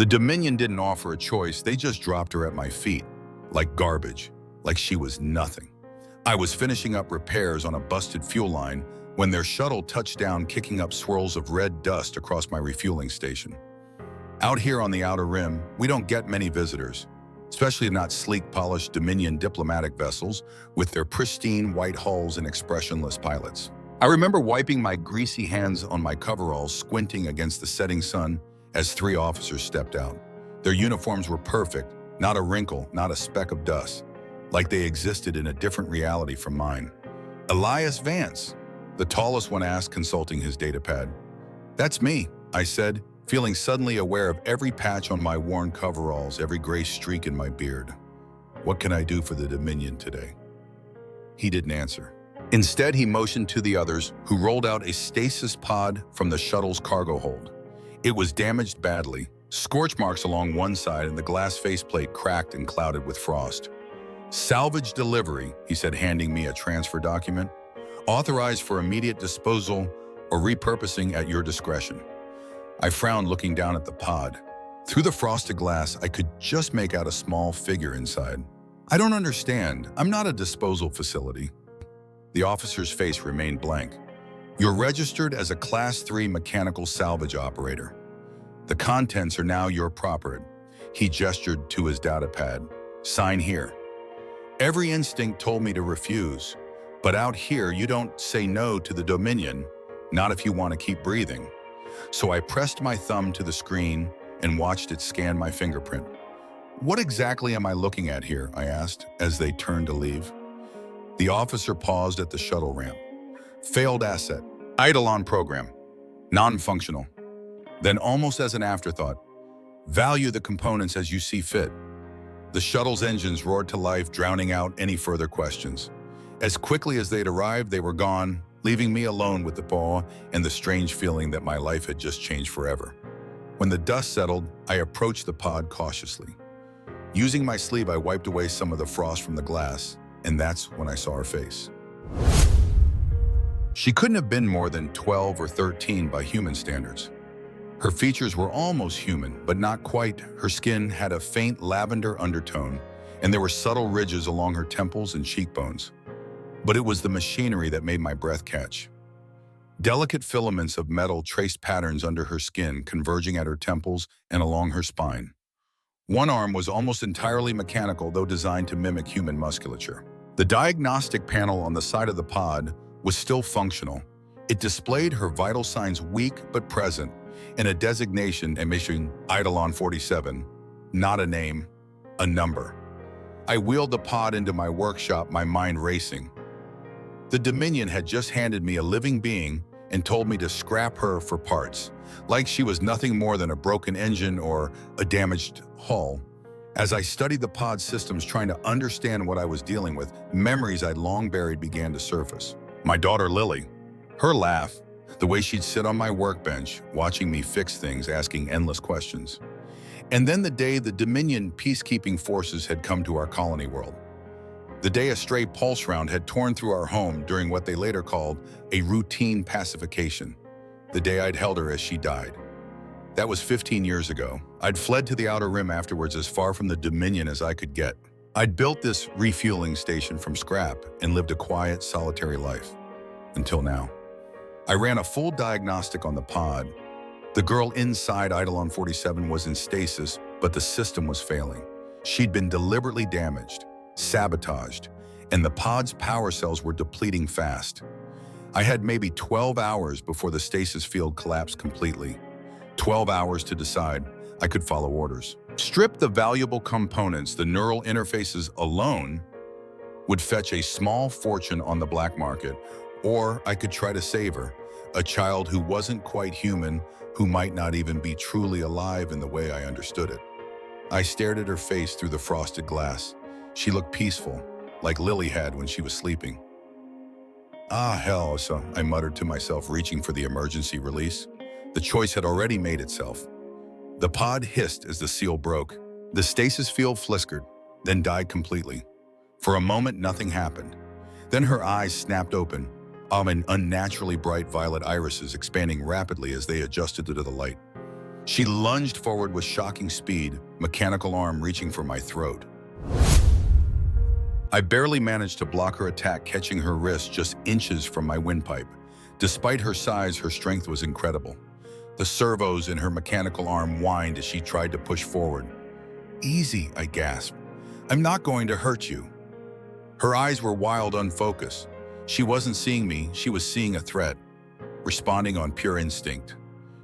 The Dominion didn't offer a choice, they just dropped her at my feet, like garbage, like she was nothing. I was finishing up repairs on a busted fuel line when their shuttle touched down, kicking up swirls of red dust across my refueling station. Out here on the Outer Rim, we don't get many visitors, especially not sleek, polished Dominion diplomatic vessels with their pristine white hulls and expressionless pilots. I remember wiping my greasy hands on my coveralls, squinting against the setting sun as 3 officers stepped out. Their uniforms were perfect, not a wrinkle, not a speck of dust, like they existed in a different reality from mine. "Elias Vance," the tallest one asked, consulting his datapad. "That's me," I said, feeling suddenly aware of every patch on my worn coveralls, every gray streak in my beard. "What can I do for the Dominion today?" He didn't answer. Instead, he motioned to the others, who rolled out a stasis pod from the shuttle's cargo hold. It was damaged badly, scorch marks along one side, and the glass faceplate cracked and clouded with frost. "Salvage delivery," he said, handing me a transfer document. "Authorized for immediate disposal or repurposing at your discretion." I frowned, looking down at the pod. Through the frosted glass, I could just make out a small figure inside. "I don't understand. I'm not a disposal facility." The officer's face remained blank. "You're registered as a Class 3 mechanical salvage operator. The contents are now your property." He gestured to his datapad. "Sign here." Every instinct told me to refuse, but out here you don't say no to the Dominion, not if you want to keep breathing. So I pressed my thumb to the screen and watched it scan my fingerprint. "What exactly am I looking at here?" I asked as they turned to leave. The officer paused at the shuttle ramp. "Failed asset. Eidolon program. Non-functional." Then, almost as an afterthought, "Value the components as you see fit." The shuttle's engines roared to life, drowning out any further questions. As quickly as they'd arrived, they were gone, leaving me alone with the awe and the strange feeling that my life had just changed forever. When the dust settled, I approached the pod cautiously. Using my sleeve, I wiped away some of the frost from the glass, and that's when I saw her face. She couldn't have been more than 12 or 13 by human standards. Her features were almost human, but not quite. Her skin had a faint lavender undertone, and there were subtle ridges along her temples and cheekbones. But it was the machinery that made my breath catch. Delicate filaments of metal traced patterns under her skin, converging at her temples and along her spine. One arm was almost entirely mechanical, though designed to mimic human musculature. The diagnostic panel on the side of the pod was still functional. It displayed her vital signs, weak but present, and a designation emission Eidolon 47, not a name, a number. I wheeled the pod into my workshop, my mind racing. The Dominion had just handed me a living being and told me to scrap her for parts, like she was nothing more than a broken engine or a damaged hull. As I studied the pod systems, trying to understand what I was dealing with, memories I'd long buried began to surface. My daughter Lily, her laugh, the way she'd sit on my workbench, watching me fix things, asking endless questions. And then the day the Dominion peacekeeping forces had come to our colony world. The day a stray pulse round had torn through our home during what they later called a routine pacification. The day I'd held her as she died. That was 15 years ago. I'd fled to the Outer Rim afterwards, as far from the Dominion as I could get. I'd built this refueling station from scrap and lived a quiet, solitary life. Until now. I ran a full diagnostic on the pod. The girl inside Eidolon 47 was in stasis, but the system was failing. She'd been deliberately damaged, sabotaged, and the pod's power cells were depleting fast. I had maybe 12 hours before the stasis field collapsed completely. 12 hours to decide. I could follow orders. Strip the valuable components, the neural interfaces alone would fetch a small fortune on the black market, or I could try to save her, a child who wasn't quite human, who might not even be truly alive in the way I understood it. I stared at her face through the frosted glass. She looked peaceful, like Lily had when she was sleeping. "Ah, hell," so I muttered to myself, reaching for the emergency release. The choice had already made itself. The pod hissed as the seal broke. The stasis field flickered, then died completely. For a moment, nothing happened. Then her eyes snapped open, unnaturally bright violet irises expanding rapidly as they adjusted to the light. She lunged forward with shocking speed, mechanical arm reaching for my throat. I barely managed to block her attack, catching her wrist just inches from my windpipe. Despite her size, her strength was incredible. The servos in her mechanical arm whined as she tried to push forward. "Easy," I gasped. "I'm not going to hurt you." Her eyes were wild, unfocused. She wasn't seeing me, she was seeing a threat, responding on pure instinct.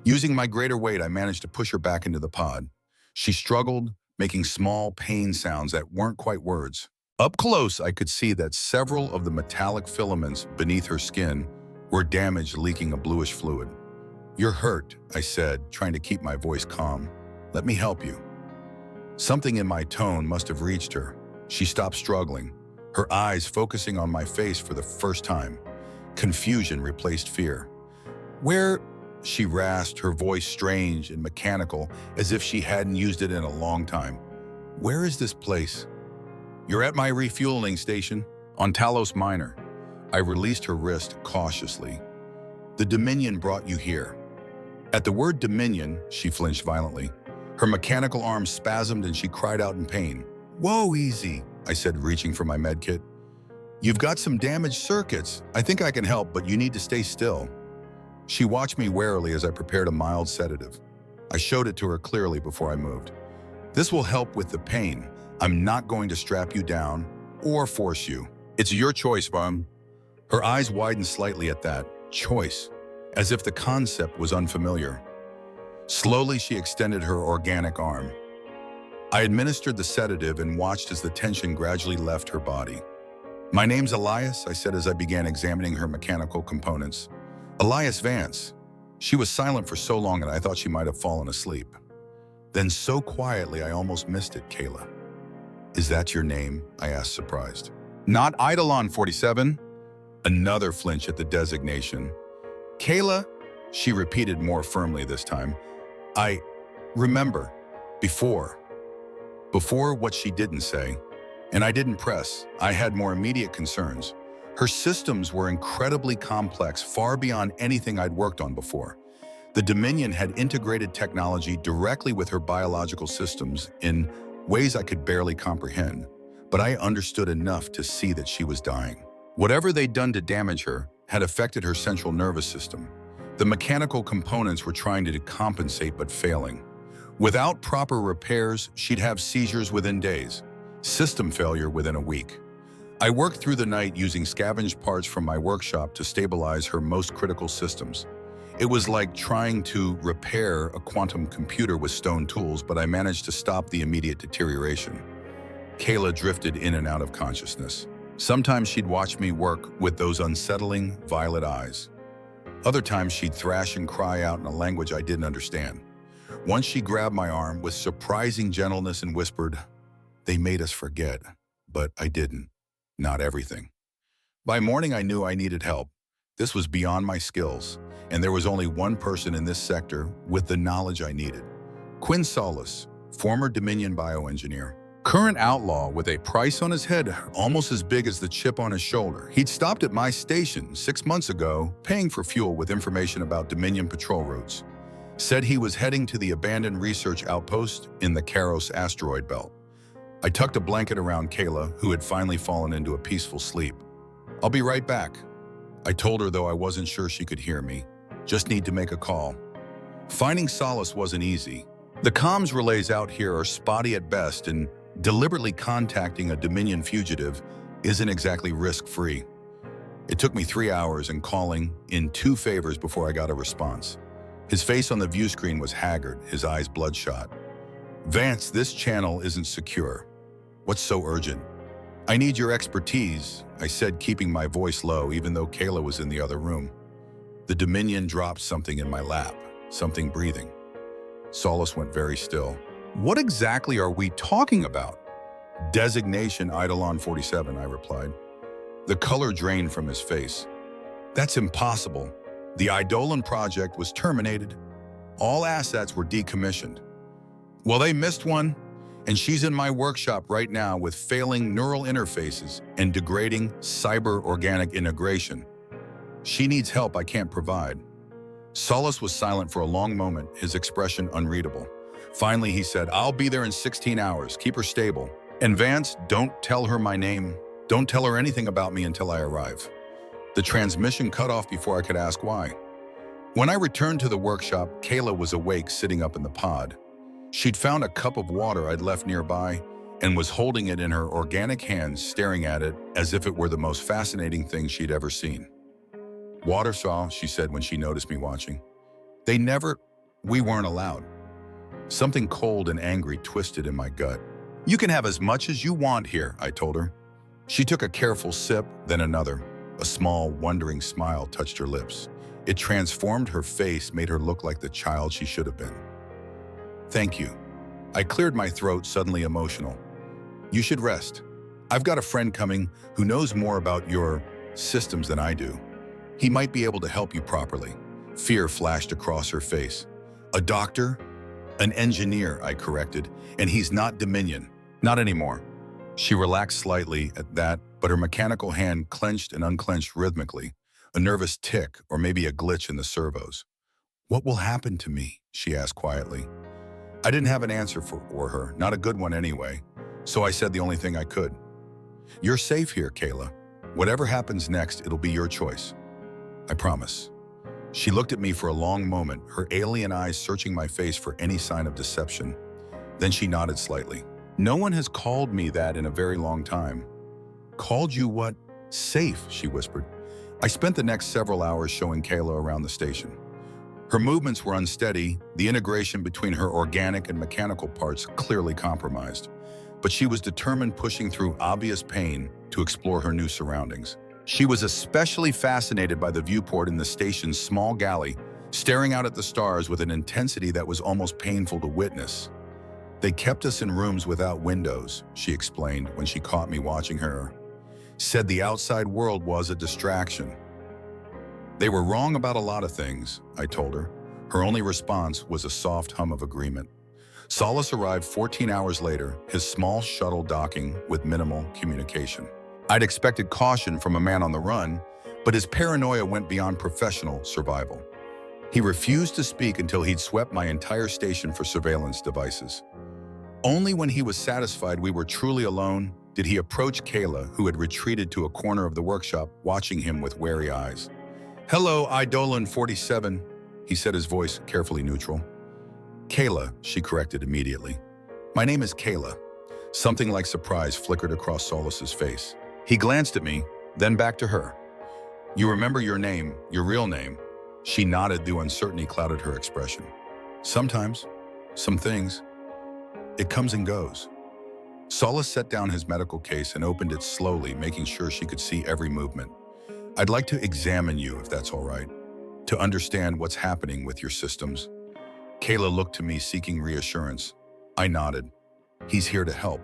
Using my greater weight, I managed to push her back into the pod. She struggled, making small pain sounds that weren't quite words. Up close, I could see that several of the metallic filaments beneath her skin were damaged, leaking a bluish fluid. "You're hurt," I said, trying to keep my voice calm. "Let me help you." Something in my tone must have reached her. She stopped struggling, her eyes focusing on my face for the first time. Confusion replaced fear. "Where?" she rasped, her voice strange and mechanical, as if she hadn't used it in a long time. "Where is this place?" "You're at my refueling station, on Talos Minor." I released her wrist cautiously. "The Dominion brought you here." At the word Dominion, she flinched violently. Her mechanical arm spasmed and she cried out in pain. "Whoa, easy," I said, reaching for my medkit. "You've got some damaged circuits. I think I can help, but you need to stay still." She watched me warily as I prepared a mild sedative. I showed it to her clearly before I moved. "This will help with the pain. I'm not going to strap you down or force you. It's your choice, Mom." Her eyes widened slightly at that choice, as if the concept was unfamiliar. Slowly, she extended her organic arm. I administered the sedative and watched as the tension gradually left her body. "My name's Elias," I said as I began examining her mechanical components. "Elias Vance." She was silent for so long that I thought she might have fallen asleep. Then so quietly I almost missed it, "Kayla." "Is that your name?" I asked, surprised. "Not Eidolon 47. Another flinch at the designation. "Kayla," she repeated more firmly this time. "I remember before." Before what she didn't say, and I didn't press. I had more immediate concerns. Her systems were incredibly complex, far beyond anything I'd worked on before. The Dominion had integrated technology directly with her biological systems in ways I could barely comprehend, but I understood enough to see that she was dying. Whatever they'd done to damage her had affected her central nervous system. The mechanical components were trying to compensate but failing. Without proper repairs, she'd have seizures within days, system failure within a week. I worked through the night using scavenged parts from my workshop to stabilize her most critical systems. It was like trying to repair a quantum computer with stone tools, but I managed to stop the immediate deterioration. Kayla drifted in and out of consciousness. Sometimes she'd watch me work with those unsettling, violet eyes. Other times she'd thrash and cry out in a language I didn't understand. Once she grabbed my arm with surprising gentleness and whispered, "They made us forget," but I didn't. Not everything. By morning, I knew I needed help. This was beyond my skills, and there was only one person in this sector with the knowledge I needed. Quinn Solis, former Dominion bioengineer. Current outlaw with a price on his head almost as big as the chip on his shoulder. He'd stopped at my station 6 months ago, paying for fuel with information about Dominion patrol routes. Said he was heading to the abandoned research outpost in the Karos asteroid belt. I tucked a blanket around Kayla, who had finally fallen into a peaceful sleep. "I'll be right back," I told her, though I wasn't sure she could hear me. "Just need to make a call." Finding Solace wasn't easy. The comms relays out here are spotty at best, and deliberately contacting a Dominion fugitive isn't exactly risk-free. It took me 3 hours and calling in 2 favors before I got a response. His face on the view screen was haggard, his eyes bloodshot. "Vance, this channel isn't secure. What's so urgent?" "I need your expertise," I said, keeping my voice low even though Kayla was in the other room. The Dominion dropped something in my lap, something breathing. Solace went very still. "What exactly are we talking about?" "Designation Eidolon 47, I replied. The color drained from his face. "That's impossible. The Eidolon project was terminated. All assets were decommissioned." "Well, they missed one, and she's in my workshop right now with failing neural interfaces and degrading cyber-organic integration. She needs help I can't provide." Solace was silent for a long moment, his expression unreadable. Finally, he said, "I'll be there in 16 hours. Keep her stable. And Vance, don't tell her my name. Don't tell her anything about me until I arrive." The transmission cut off before I could ask why. When I returned to the workshop, Kayla was awake, sitting up in the pod. She'd found a cup of water I'd left nearby and was holding it in her organic hands, staring at it as if it were the most fascinating thing she'd ever seen. "Water, Saul," she said when she noticed me watching. We weren't allowed." Something cold and angry twisted in my gut. "You can have as much as you want here," I told her. She took a careful sip, then another. A small, wondering smile touched her lips. It transformed her face, made her look like the child she should have been. "Thank you." I cleared my throat, suddenly emotional. "You should rest. I've got a friend coming who knows more about your systems than I do. He might be able to help you properly." Fear flashed across her face. "A doctor?" "An engineer," I corrected. "And he's not Dominion. Not anymore." She relaxed slightly at that, but her mechanical hand clenched and unclenched rhythmically, a nervous tick or maybe a glitch in the servos. "What will happen to me?" she asked quietly. I didn't have an answer for her, not a good one anyway, so I said the only thing I could. "You're safe here, Kayla. Whatever happens next, it'll be your choice. I promise." She looked at me for a long moment, her alien eyes searching my face for any sign of deception. Then she nodded slightly. "No one has called me that in a very long time." "Called you what?" "Safe," she whispered. I spent the next several hours showing Kayla around the station. Her movements were unsteady, the integration between her organic and mechanical parts clearly compromised. But she was determined, pushing through obvious pain to explore her new surroundings. She was especially fascinated by the viewport in the station's small galley, staring out at the stars with an intensity that was almost painful to witness. "They kept us in rooms without windows," she explained when she caught me watching her. "Said the outside world was a distraction." "They were wrong about a lot of things," I told her. Her only response was a soft hum of agreement. Solace arrived 14 hours later, his small shuttle docking with minimal communication. I'd expected caution from a man on the run, but his paranoia went beyond professional survival. He refused to speak until he'd swept my entire station for surveillance devices. Only when he was satisfied we were truly alone did he approach Kayla, who had retreated to a corner of the workshop, watching him with wary eyes. "Hello, Eidolon 47, he said, his voice carefully neutral. "Kayla," she corrected immediately. "My name is Kayla." Something like surprise flickered across Solace's face. He glanced at me, then back to her. "You remember your name, your real name?" She nodded, though uncertainty clouded her expression. "Sometimes. Some things. It comes and goes." Solace set down his medical case and opened it slowly, making sure she could see every movement. "I'd like to examine you, if that's all right, to understand what's happening with your systems." Kayla looked to me, seeking reassurance. I nodded. "He's here to help."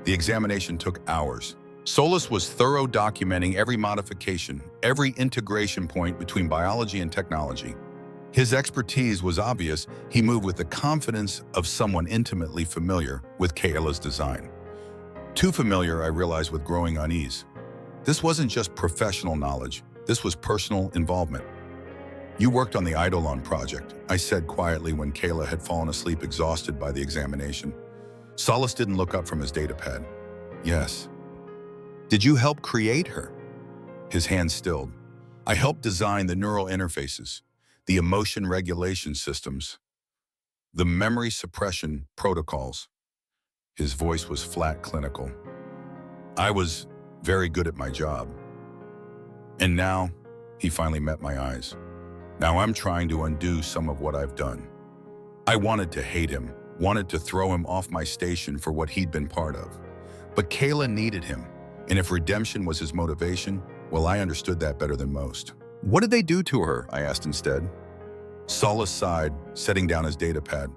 The examination took hours. Solace was thorough, documenting every modification, every integration point between biology and technology. His expertise was obvious. He moved with the confidence of someone intimately familiar with Kayla's design. Too familiar, I realized with growing unease. This wasn't just professional knowledge, this was personal involvement. "You worked on the Eidolon project," I said quietly when Kayla had fallen asleep, exhausted by the examination. Solace didn't look up from his datapad. "Yes." "Did you help create her?" His hand stilled. "I helped design the neural interfaces, the emotion regulation systems, the memory suppression protocols." His voice was flat, clinical. "I was very good at my job. And now," he finally met my eyes, "now I'm trying to undo some of what I've done." I wanted to hate him, wanted to throw him off my station for what he'd been part of. But Kayla needed him, and if redemption was his motivation, well, I understood that better than most. "What did they do to her?" I asked instead. Solace sighed, setting down his datapad.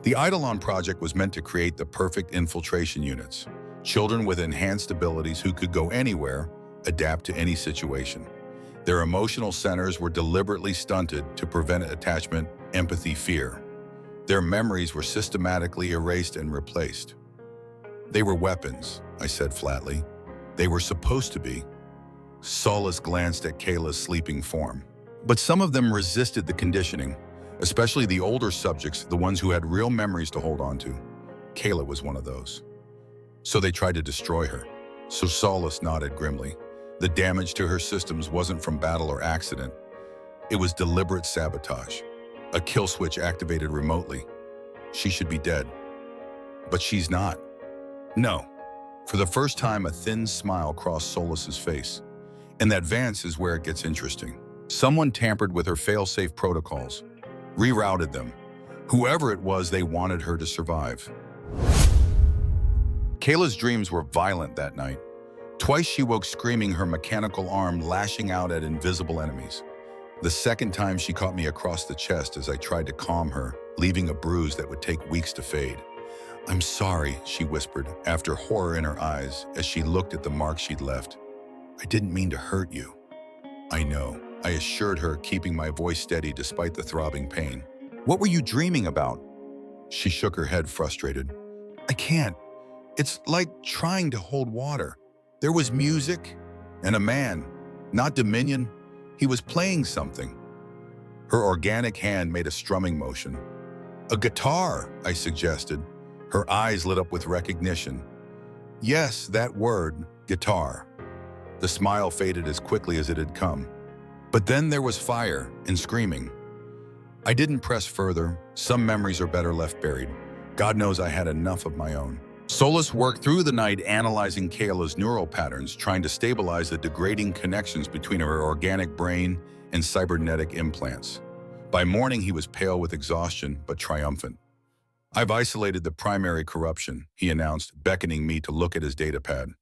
The Eidolon project was meant to create the perfect infiltration units, children with enhanced abilities who could go anywhere, adapt to any situation. Their emotional centers were deliberately stunted to prevent attachment, empathy, fear. Their memories were systematically erased and replaced. "They were weapons," I said flatly. "They were supposed to be." Solace glanced at Kayla's sleeping form. But some of them resisted the conditioning, especially the older subjects, the ones who had real memories to hold on to. Kayla was one of those. So they tried to destroy her. So Solace nodded grimly. The damage to her systems wasn't from battle or accident. It was deliberate sabotage. A kill switch activated remotely. She should be dead. But she's not. No. For the first time, a thin smile crossed Solace's face. And that Vance is where it gets interesting. Someone tampered with her fail-safe protocols, rerouted them. Whoever it was, they wanted her to survive. Kayla's dreams were violent that night. Twice she woke screaming, her mechanical arm lashing out at invisible enemies. The second time she caught me across the chest as I tried to calm her, leaving a bruise that would take weeks to fade. "I'm sorry," she whispered, after horror in her eyes as she looked at the mark she'd left. "I didn't mean to hurt you." "I know," I assured her, keeping my voice steady despite the throbbing pain. "What were you dreaming about?" She shook her head, frustrated. "I can't. It's like trying to hold water. There was music and a man, not Dominion. He was playing something." Her organic hand made a strumming motion. "A guitar," I suggested. Her eyes lit up with recognition. "Yes, that word, guitar." The smile faded as quickly as it had come. But then there was fire and screaming. I didn't press further. Some memories are better left buried. God knows I had enough of my own. Solace worked through the night analyzing Kayla's neural patterns, trying to stabilize the degrading connections between her organic brain and cybernetic implants. By morning, he was pale with exhaustion, but triumphant. "I've isolated the primary corruption," he announced, beckoning me to look at his datapad.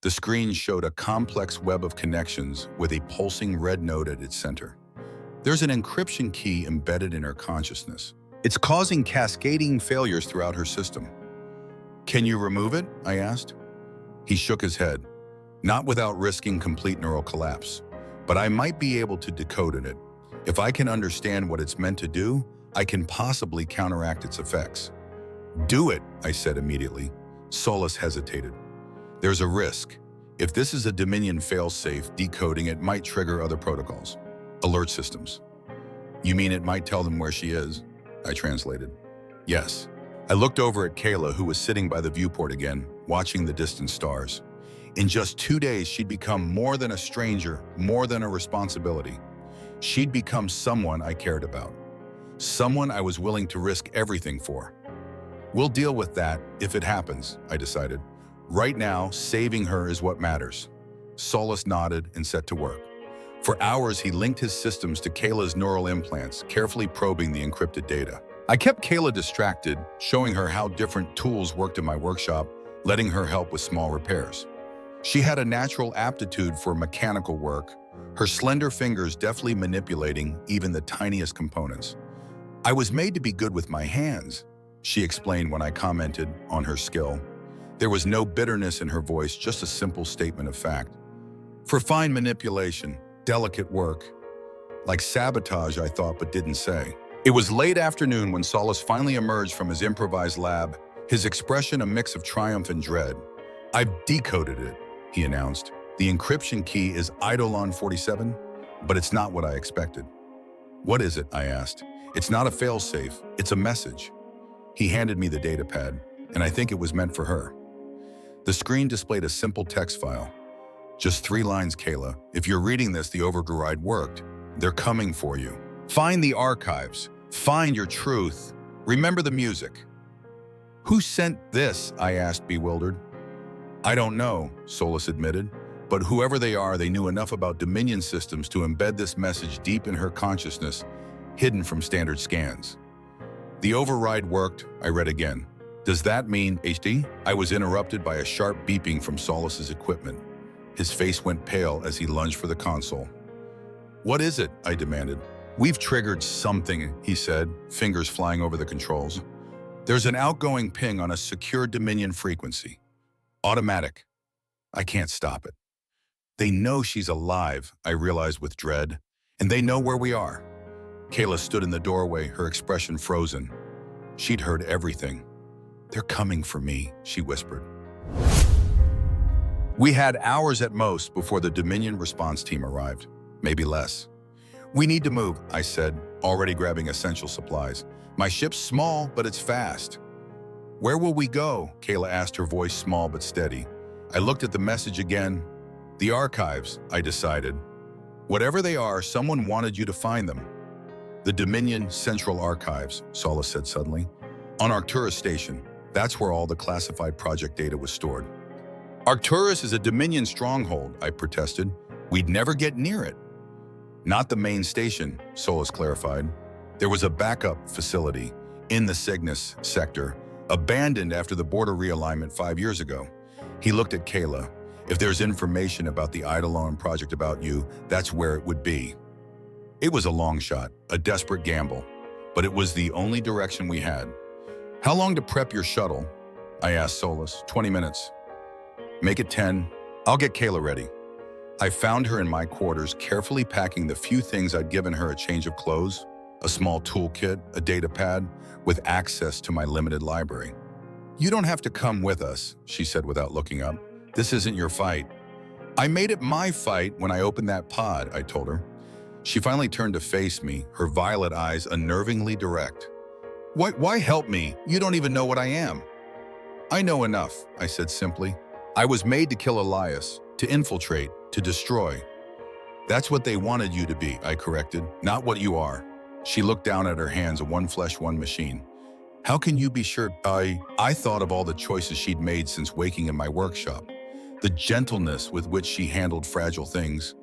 The screen showed a complex web of connections with a pulsing red node at its center. There's an encryption key embedded in her consciousness. It's causing cascading failures throughout her system. "Can you remove it?" I asked. He shook his head. "Not without risking complete neural collapse. But I might be able to decode it. If I can understand what it's meant to do, I can possibly counteract its effects." "Do it," I said immediately. Solace hesitated. "There's a risk. If this is a Dominion failsafe, decoding it might trigger other protocols. Alert systems." "You mean it might tell them where she is?" I translated. "Yes." I looked over at Kayla, who was sitting by the viewport again, watching the distant stars. In just 2 days, she'd become more than a stranger, more than a responsibility. She'd become someone I cared about. Someone I was willing to risk everything for. "We'll deal with that if it happens," I decided. "Right now, saving her is what matters." Solace nodded and set to work. For hours, he linked his systems to Kayla's neural implants, carefully probing the encrypted data. I kept Kayla distracted, showing her how different tools worked in my workshop, letting her help with small repairs. She had a natural aptitude for mechanical work, her slender fingers deftly manipulating even the tiniest components. "I was made to be good with my hands," she explained when I commented on her skill. There was no bitterness in her voice, just a simple statement of fact. "For fine manipulation, delicate work." Like sabotage, I thought, but didn't say. It was late afternoon when Solace finally emerged from his improvised lab, his expression a mix of triumph and dread. "I've decoded it," he announced. "The encryption key is Eidolon 47, but it's not what I expected." "What is it?" I asked. "It's not a failsafe, it's a message." He handed me the datapad, and I think it was meant for her. The screen displayed a simple text file. "Just 3 lines, Kayla. If you're reading this, the override worked. They're coming for you. Find the archives. Find your truth. Remember the music." "Who sent this?" I asked, bewildered. "I don't know," Solace admitted. "But whoever they are, they knew enough about Dominion systems to embed this message deep in her consciousness, hidden from standard scans." "The override worked," I read again. "Does that mean HD?" I was interrupted by a sharp beeping from Solace's equipment. His face went pale as he lunged for the console. "What is it?" I demanded. "We've triggered something," he said, fingers flying over the controls. "There's an outgoing ping on a secure Dominion frequency. Automatic. I can't stop it." "They know she's alive," I realized with dread, "and they know where we are." Kayla stood in the doorway, her expression frozen. She'd heard everything. "They're coming for me," she whispered. We had hours at most before the Dominion response team arrived, maybe less. We need to move, I said, already grabbing essential supplies. My ship's small, but it's fast. Where will we go? Kayla asked, her voice small but steady. I looked at the message again. The archives, I decided. Whatever they are, someone wanted you to find them. The Dominion Central Archives, Solis said suddenly. On Arcturus Station. That's where all the classified project data was stored. Arcturus is a Dominion stronghold, I protested. We'd never get near it. Not the main station, Solis clarified. There was a backup facility in the Cygnus sector, abandoned after the border realignment 5 years ago. He looked at Kayla. If there's information about the Eidolon project about you, that's where it would be. It was a long shot, a desperate gamble, but it was the only direction we had. How long to prep your shuttle? I asked Solis. 20 minutes. Make it 10. I'll get Kayla ready. I found her in my quarters, carefully packing the few things I'd given her: a change of clothes, a small toolkit, a data pad, with access to my limited library. You don't have to come with us, she said without looking up. This isn't your fight. I made it my fight when I opened that pod, I told her. She finally turned to face me, her violet eyes unnervingly direct. Why help me? You don't even know what I am. I know enough, I said simply. I was made to kill Elias, to infiltrate, to destroy. That's what they wanted you to be, I corrected, not what you are. She looked down at her hands, a one flesh, one machine. How can you be sure? I thought of all the choices she'd made since waking in my workshop. The gentleness with which she handled fragile things.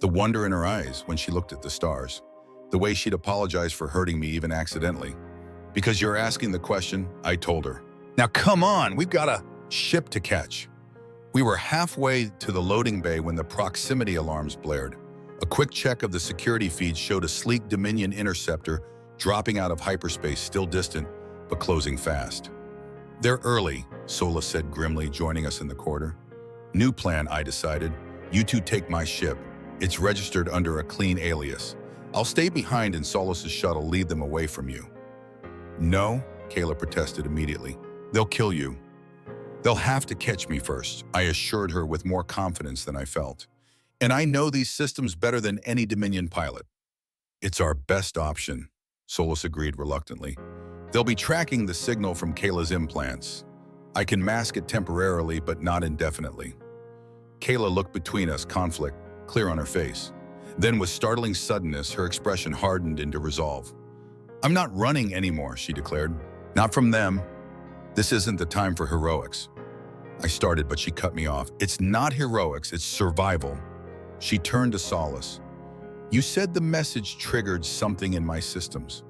The wonder in her eyes when she looked at the stars. The way she'd apologize for hurting me even accidentally. Because you're asking the question, I told her. Now come on, we've got a ship to catch. We were halfway to the loading bay when the proximity alarms blared. A quick check of the security feed showed a sleek Dominion interceptor dropping out of hyperspace, still distant, but closing fast. They're early, Solis said grimly, joining us in the corridor. New plan, I decided. You two take my ship. It's registered under a clean alias. I'll stay behind in Solis's shuttle, lead them away from you. No, Kayla protested immediately. They'll kill you. They'll have to catch me first, I assured her with more confidence than I felt. And I know these systems better than any Dominion pilot. It's our best option, Solis agreed reluctantly. They'll be tracking the signal from Kayla's implants. I can mask it temporarily, but not indefinitely. Kayla looked between us, conflict clear on her face. Then with startling suddenness, her expression hardened into resolve. I'm not running anymore, she declared. Not from them. This isn't the time for heroics. I started, but she cut me off. It's not heroics, it's survival. She turned to Solis. You said the message triggered something in my systems.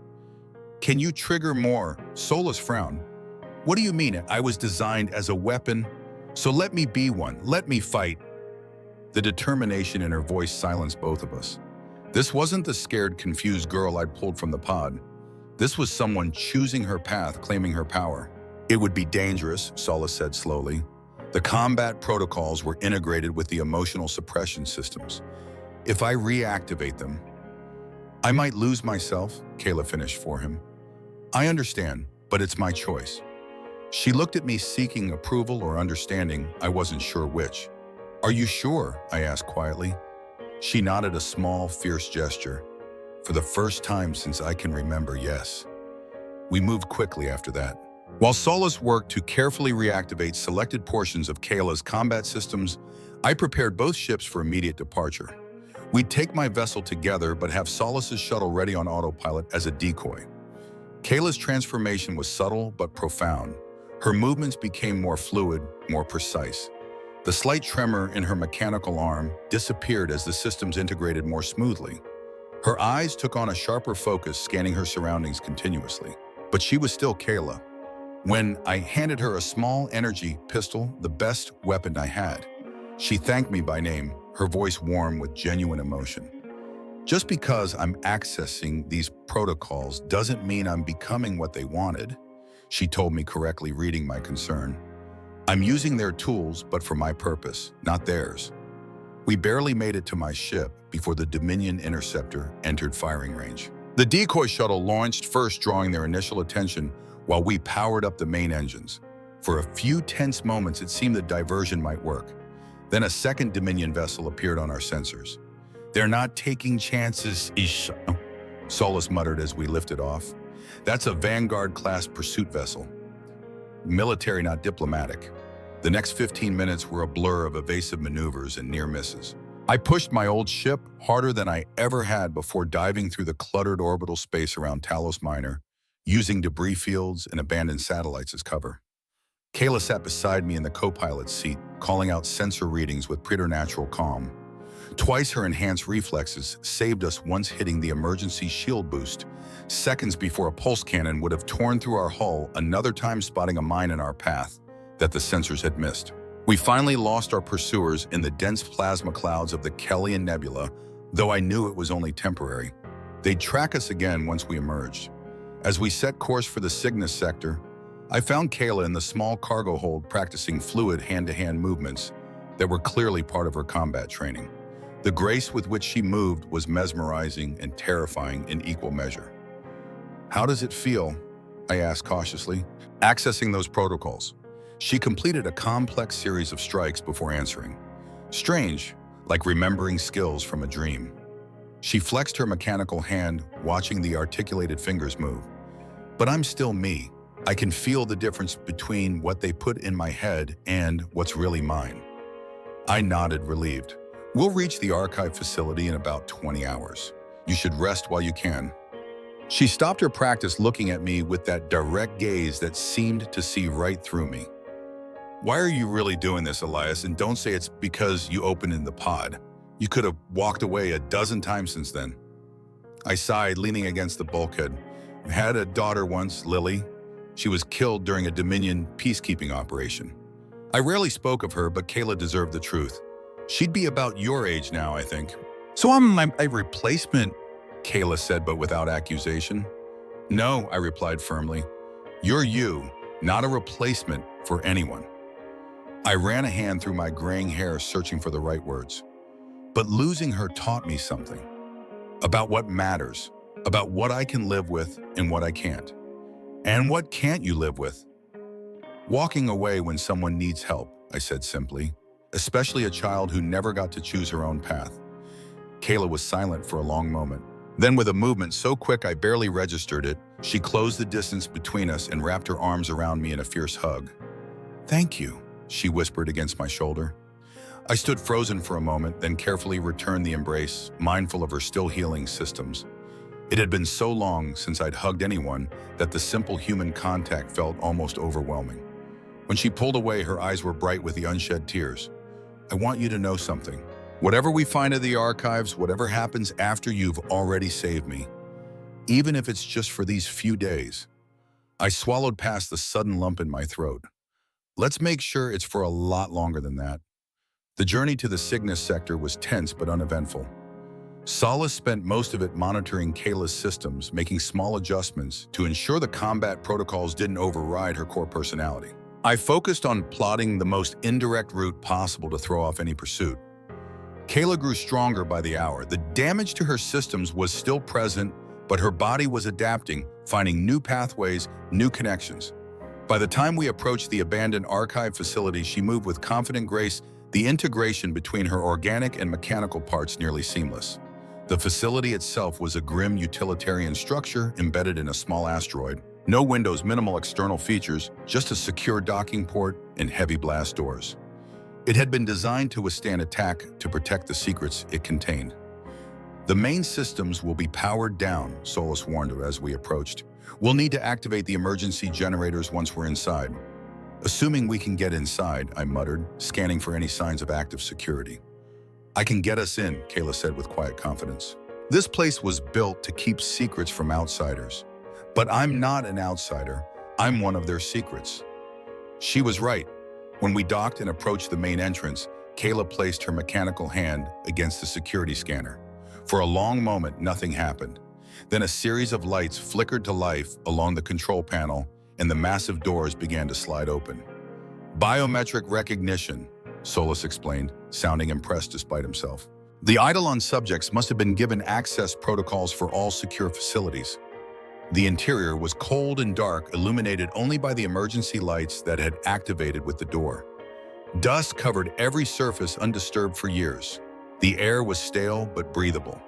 Can you trigger more? Solis frowned. What do you mean? I was designed as a weapon, so let me be one. Let me fight. The determination in her voice silenced both of us. This wasn't the scared, confused girl I'd pulled from the pod. This was someone choosing her path, claiming her power. It would be dangerous, Solis said slowly. The combat protocols were integrated with the emotional suppression systems. If I reactivate them, I might lose myself, Kayla finished for him. I understand, but it's my choice. She looked at me seeking approval or understanding, I wasn't sure which. Are you sure? I asked quietly. She nodded, a small, fierce gesture. For the first time since I can remember, yes. We moved quickly after that. While Solis worked to carefully reactivate selected portions of Kayla's combat systems, I prepared both ships for immediate departure. We'd take my vessel together, but have Solis's shuttle ready on autopilot as a decoy. Kayla's transformation was subtle but profound. Her movements became more fluid, more precise. The slight tremor in her mechanical arm disappeared as the systems integrated more smoothly. Her eyes took on a sharper focus, scanning her surroundings continuously. But she was still Kayla. When I handed her a small energy pistol, the best weapon I had, she thanked me by name, her voice warm with genuine emotion. Just because I'm accessing these protocols doesn't mean I'm becoming what they wanted, she told me, correctly reading my concern. I'm using their tools, but for my purpose, not theirs. We barely made it to my ship before the Dominion interceptor entered firing range. The decoy shuttle launched first, drawing their initial attention while we powered up the main engines. For a few tense moments, it seemed the diversion might work. Then a second Dominion vessel appeared on our sensors. They're not taking chances, ish, Solus muttered as we lifted off. That's a Vanguard-class pursuit vessel. Military, not diplomatic. The next 15 minutes were a blur of evasive maneuvers and near misses. I pushed my old ship harder than I ever had before diving through the cluttered orbital space around Talos Minor, using debris fields and abandoned satellites as cover. Kayla sat beside me in the co-pilot's seat, calling out sensor readings with preternatural calm. Twice her enhanced reflexes saved us once hitting the emergency shield boost, seconds before a pulse cannon would have torn through our hull, another time spotting a mine in our path that the sensors had missed. We finally lost our pursuers in the dense plasma clouds of the Kellian Nebula, though I knew it was only temporary. They'd track us again once we emerged. As we set course for the Cygnus sector, I found Kayla in the small cargo hold practicing fluid hand-to-hand movements that were clearly part of her combat training. The grace with which she moved was mesmerizing and terrifying in equal measure. "How does it feel?" I asked cautiously, accessing those protocols. She completed a complex series of strikes before answering. Strange, like remembering skills from a dream. She flexed her mechanical hand, watching the articulated fingers move. But I'm still me. I can feel the difference between what they put in my head and what's really mine. I nodded, relieved. "We'll reach the archive facility in about 20 hours. You should rest while you can." She stopped her practice, looking at me with that direct gaze that seemed to see right through me. "Why are you really doing this, Elias? And don't say it's because you opened in the pod. You could have walked away a dozen times since then." I sighed, leaning against the bulkhead. "I had a daughter once, Lily. She was killed during a Dominion peacekeeping operation. I rarely spoke of her, but Kayla deserved the truth. She'd be about your age now, I think." "So I'm a replacement," Kayla said, but without accusation. "No," I replied firmly. "You're you, not a replacement for anyone." I ran a hand through my graying hair, searching for the right words. But losing her taught me something. About what matters, about what I can live with and what I can't. And what can't you live with? "Walking away when someone needs help," I said simply, "especially a child who never got to choose her own path." Kayla was silent for a long moment. Then, with a movement so quick I barely registered it, she closed the distance between us and wrapped her arms around me in a fierce hug. "Thank you," she whispered against my shoulder. I stood frozen for a moment, then carefully returned the embrace, mindful of her still healing systems. It had been so long since I'd hugged anyone that the simple human contact felt almost overwhelming. When she pulled away, her eyes were bright with the unshed tears. "I want you to know something. Whatever we find in the archives, whatever happens after, you've already saved me. Even if it's just for these few days." I swallowed past the sudden lump in my throat. "Let's make sure it's for a lot longer than that." The journey to the Cygnus sector was tense but uneventful. Solus spent most of it monitoring Kayla's systems, making small adjustments to ensure the combat protocols didn't override her core personality. I focused on plotting the most indirect route possible to throw off any pursuit. Kayla grew stronger by the hour. The damage to her systems was still present, but her body was adapting, finding new pathways, new connections. By the time we approached the abandoned archive facility, she moved with confident grace, the integration between her organic and mechanical parts nearly seamless. The facility itself was a grim utilitarian structure embedded in a small asteroid. No windows, minimal external features, just a secure docking port and heavy blast doors. It had been designed to withstand attack to protect the secrets it contained. "The main systems will be powered down," Solus warned as we approached. "We'll need to activate the emergency generators once we're inside." "Assuming we can get inside," I muttered, scanning for any signs of active security. "I can get us in," Kayla said with quiet confidence. "This place was built to keep secrets from outsiders. But I'm not an outsider. I'm one of their secrets." She was right. When we docked and approached the main entrance, Kayla placed her mechanical hand against the security scanner. For a long moment, nothing happened. Then a series of lights flickered to life along the control panel, and the massive doors began to slide open. "Biometric recognition," Solus explained, sounding impressed despite himself. "The Eidolon subjects must have been given access protocols for all secure facilities." The interior was cold and dark, illuminated only by the emergency lights that had activated with the door. Dust covered every surface undisturbed for years. The air was stale but breathable.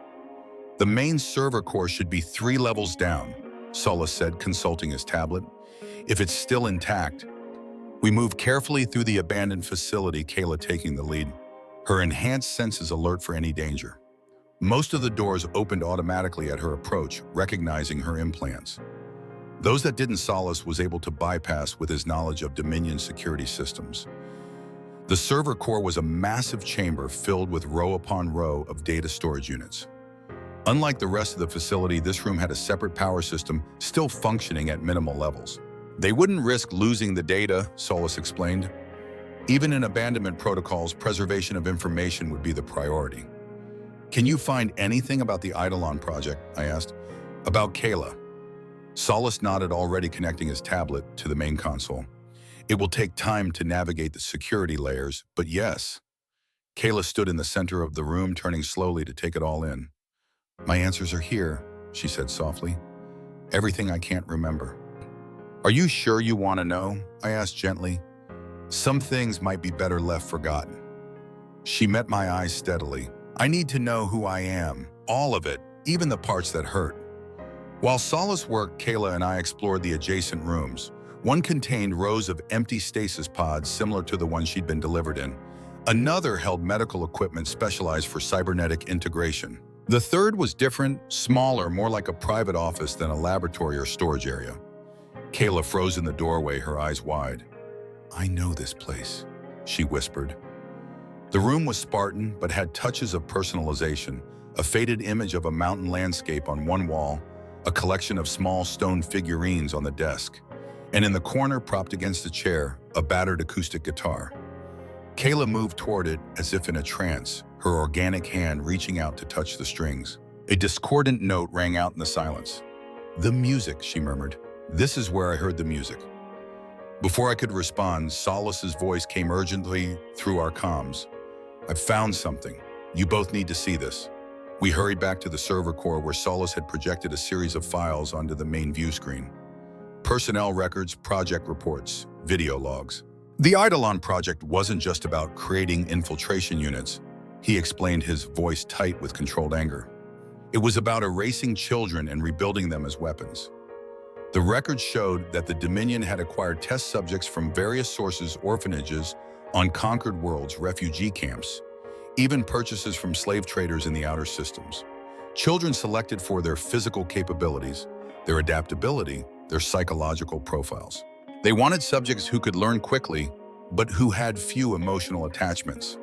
"The main server core should be 3 levels down," Solis said, consulting his tablet. "If it's still intact." We moved carefully through the abandoned facility, Kayla taking the lead, her enhanced senses alert for any danger. Most of the doors opened automatically at her approach, recognizing her implants. Those that didn't, Solis was able to bypass with his knowledge of Dominion security systems. The server core was a massive chamber filled with row upon row of data storage units. Unlike the rest of the facility, this room had a separate power system still functioning at minimal levels. "They wouldn't risk losing the data," Solis explained. "Even in abandonment protocols, preservation of information would be the priority." "Can you find anything about the Eidolon project?" I asked. "About Kayla." Solis nodded, already connecting his tablet to the main console. "It will take time to navigate the security layers, but yes." Kayla stood in the center of the room, turning slowly to take it all in. "My answers are here," she said softly. "Everything I can't remember." "Are you sure you want to know?" I asked gently. "Some things might be better left forgotten." She met my eyes steadily. "I need to know who I am, all of it, even the parts that hurt." While Solis worked, Kayla and I explored the adjacent rooms. One contained rows of empty stasis pods similar to the one she'd been delivered in. Another held medical equipment specialized for cybernetic integration. The third was different, smaller, more like a private office than a laboratory or storage area. Kayla froze in the doorway, her eyes wide. "I know this place," she whispered. The room was Spartan, but had touches of personalization, a faded image of a mountain landscape on one wall, a collection of small stone figurines on the desk, and in the corner, propped against a chair, a battered acoustic guitar. Kayla moved toward it as if in a trance, her organic hand reaching out to touch the strings. A discordant note rang out in the silence. "The music," she murmured. "This is where I heard the music." Before I could respond, Solis's voice came urgently through our comms. "I've found something. You both need to see this." We hurried back to the server core where Solis had projected a series of files onto the main view screen. Personnel records, project reports, video logs. The Eidolon project wasn't just about creating infiltration units, he explained, his voice tight with controlled anger. It was about erasing children and rebuilding them as weapons. The records showed that the Dominion had acquired test subjects from various sources, orphanages, unconquered worlds, refugee camps, even purchases from slave traders in the outer systems. Children selected for their physical capabilities, their adaptability, their psychological profiles. They wanted subjects who could learn quickly, but who had few emotional attachments.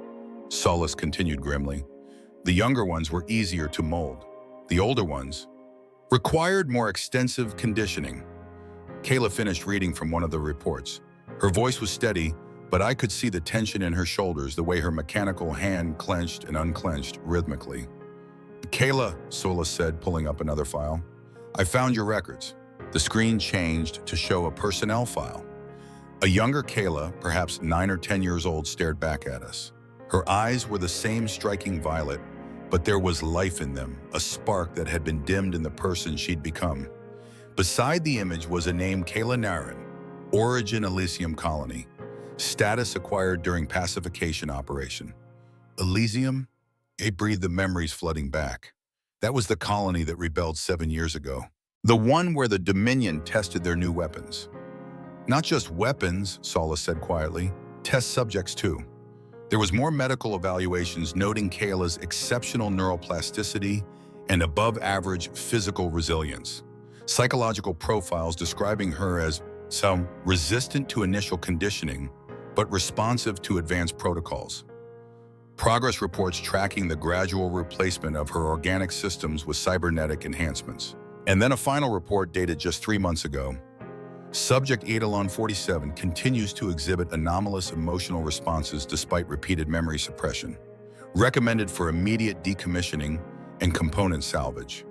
Solis continued grimly. The younger ones were easier to mold. The older ones required more extensive conditioning. Kayla finished reading from one of the reports. Her voice was steady, but I could see the tension in her shoulders, the way her mechanical hand clenched and unclenched rhythmically. "Kayla," Solis said, pulling up another file. "I found your records." The screen changed to show a personnel file. A younger Kayla, perhaps 9 or 10 years old, stared back at us. Her eyes were the same striking violet, but there was life in them, a spark that had been dimmed in the person she'd become. Beside the image was a name: Kayla Naren, origin Elysium colony, status acquired during pacification operation. Elysium? It breathed, the memories flooding back. That was the colony that rebelled 7 years ago. The one where the Dominion tested their new weapons. "Not just weapons," Solis said quietly, "test subjects too." There was more medical evaluations noting Kayla's exceptional neuroplasticity and above-average physical resilience. Psychological profiles describing her as some resistant to initial conditioning, but responsive to advanced protocols. Progress reports tracking the gradual replacement of her organic systems with cybernetic enhancements. And then a final report dated just 3 months ago. Subject Eidolon 47 continues to exhibit anomalous emotional responses despite repeated memory suppression. Recommended for immediate decommissioning and component salvage.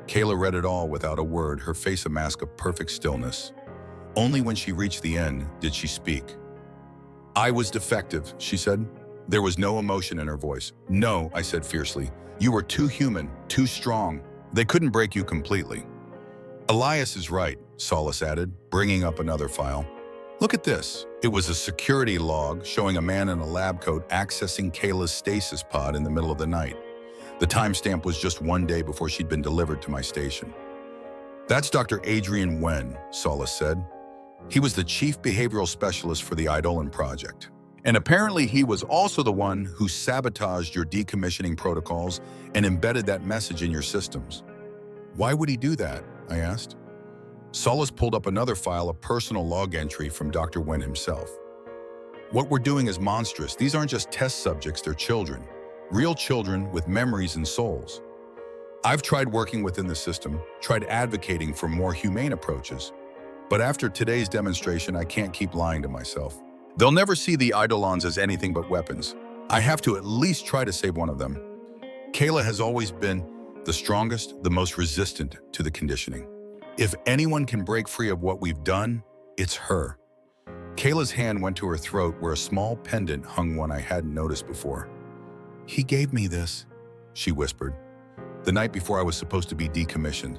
Kayla read it all without a word, her face a mask of perfect stillness. Only when she reached the end did she speak. "I was defective," she said. There was no emotion in her voice. "No," I said fiercely. "You were too human, too strong. They couldn't break you completely." "Elias is right," Solis added, bringing up another file. Look at this. It was a security log showing a man in a lab coat accessing Kayla's stasis pod in the middle of the night. The timestamp was just 1 day before she'd been delivered to my station. "That's Dr. Adrian Wen," Solis said. He was the chief behavioral specialist for the Eidolon project. And apparently he was also the one who sabotaged your decommissioning protocols and embedded that message in your systems. "Why would he do that?" I asked. Solis pulled up another file, a personal log entry from Dr. Wen himself. "What we're doing is monstrous. These aren't just test subjects, they're children. Real children with memories and souls. I've tried working within the system, tried advocating for more humane approaches. But after today's demonstration, I can't keep lying to myself. They'll never see the Eidolons as anything but weapons. I have to at least try to save one of them. Kayla has always been the strongest, the most resistant to the conditioning. If anyone can break free of what we've done, it's her." Kayla's hand went to her throat where a small pendant hung, one I hadn't noticed before. "He gave me this," she whispered, "the night before I was supposed to be decommissioned.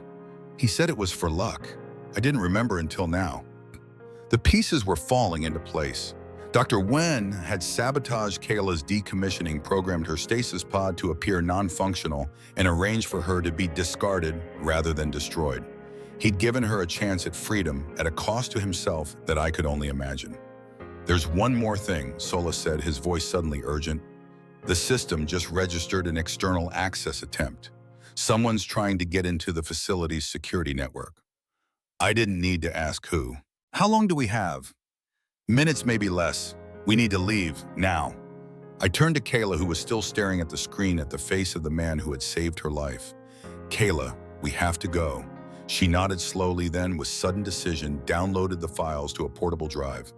He said it was for luck. I didn't remember until now." The pieces were falling into place. Dr. Wen had sabotaged Kayla's decommissioning, programmed her stasis pod to appear non-functional, and arranged for her to be discarded rather than destroyed. He'd given her a chance at freedom at a cost to himself that I could only imagine. "There's one more thing," Solis said, his voice suddenly urgent. "The system just registered an external access attempt. Someone's trying to get into the facility's security network." I didn't need to ask who. "How long do we have?" "Minutes, maybe less. We need to leave, now." I turned to Kayla, who was still staring at the screen at the face of the man who had saved her life. "Kayla, we have to go." She nodded slowly, then, with sudden decision, downloaded the files to a portable drive.